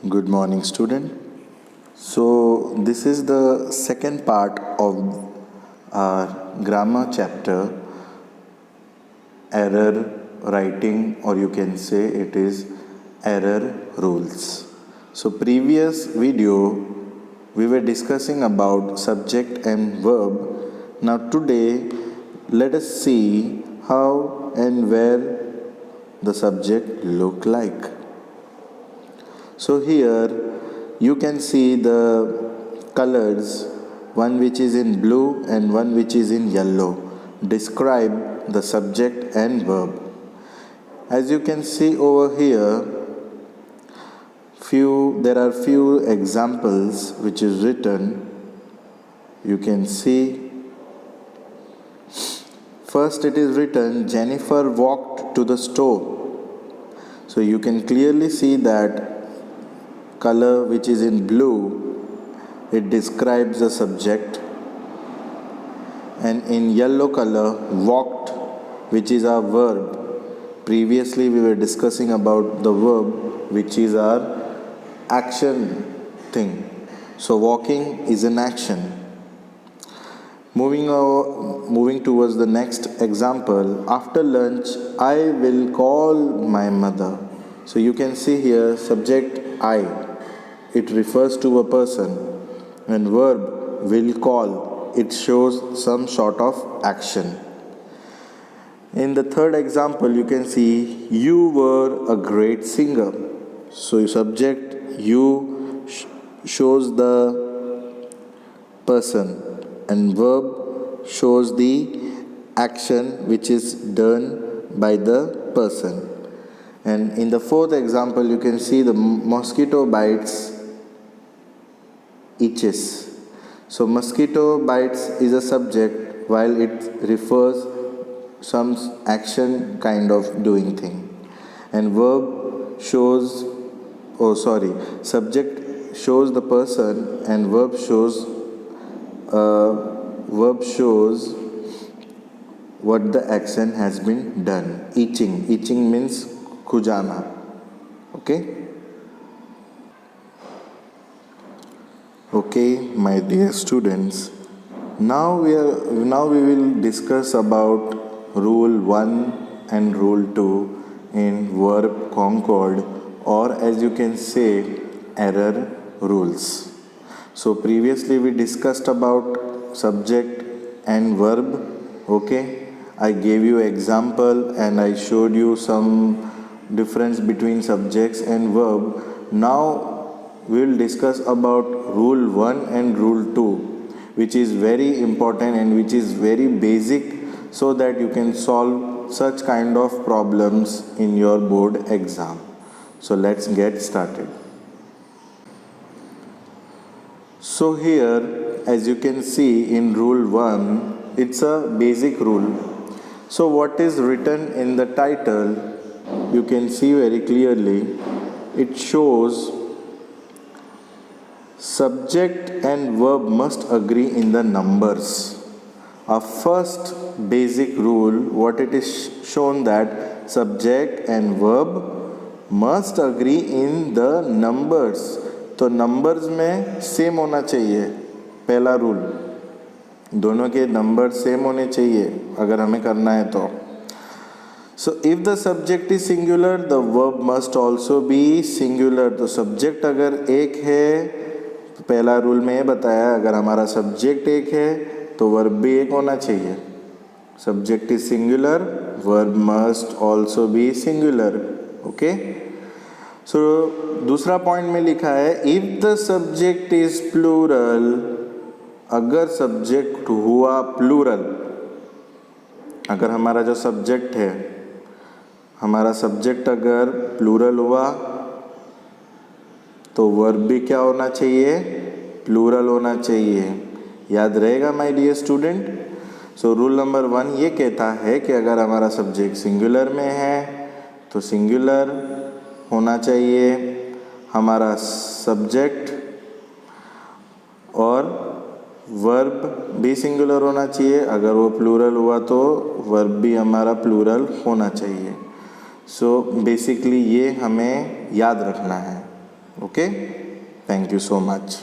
Good morning, student. So, this is the second part of our grammar chapter, error writing, or you can say it is error rules. So, previous video we were discussing about subject and verb. Now, today let us see how and where the subject look like. So here you can see the colors, one which is in blue and one which is in yellow, describe the subject and verb. As you can see over here, there are few examples which is written. You can see first it is written Jennifer walked to the store. So you can clearly see that color which is in blue, it describes the subject, and in yellow color walked, which is our verb. Previously we were discussing about the verb which is our action thing. So walking is an action. Moving towards the next example, after lunch I will call my mother. So you can see here subject I, it refers to a person, and verb will call, it shows some sort of action. In the third example you can see you were a great singer. So subject you shows the person and verb shows the action which is done by the person. And in the fourth example you can see the mosquito bites itches. So mosquito bites is a subject while it refers some action kind of doing thing, and subject shows the person and verb shows what the action has been done. Itching means khujana. Okay, my dear students, now we will discuss about rule 1 and rule 2 in verb concord, or as you can say, error rules. So previously we discussed about subject and verb. I gave you example and I showed you some difference between subjects and verb. Now we will discuss about rule 1 and rule 2, which is very important and which is very basic, so that you can solve such kind of problems in your board exam. So let's get started. So here, as you can see in rule 1, it's a basic rule. So what is written in the title, you can see very clearly. It shows subject and verb must agree in the numbers. Our first basic rule, what it is shown that subject and verb must agree in the numbers. तो numbers में same होना चाहिए, पहला rule, दोनों के number same होने चाहिए अगर हमें करना है तो. So if the subject is singular, the verb must also be singular. तो सब्जेक्ट अगर एक है, तो पहला रूल में ये बताया, अगर हमारा सब्जेक्ट एक है तो वर्ब भी एक होना चाहिए. Subject is singular, verb must also be singular. So दूसरा पॉइंट में लिखा है if the subject is plural, अगर सब्जेक्ट हुआ प्लूरल, अगर हमारा जो सब्जेक्ट है, हमारा सब्जेक्ट अगर प्लूरल हुआ तो वर्ब भी क्या होना चाहिए, प्लूरल होना चाहिए. याद रहेगा my dear student. So rule number 1 ये कहता है कि अगर हमारा सब्जेक्ट सिंगुलर में है तो सिंगुलर होना चाहिए हमारा सब्जेक्ट, और वर्ब भी सिंगुलर होना चाहिए. अगर वो प्लूरल हुआ तो वर्ब भी हमारा प्लूरल होना चाहिए. सो बेसिकली ये हमें याद रखना है. Okay, thank you so much.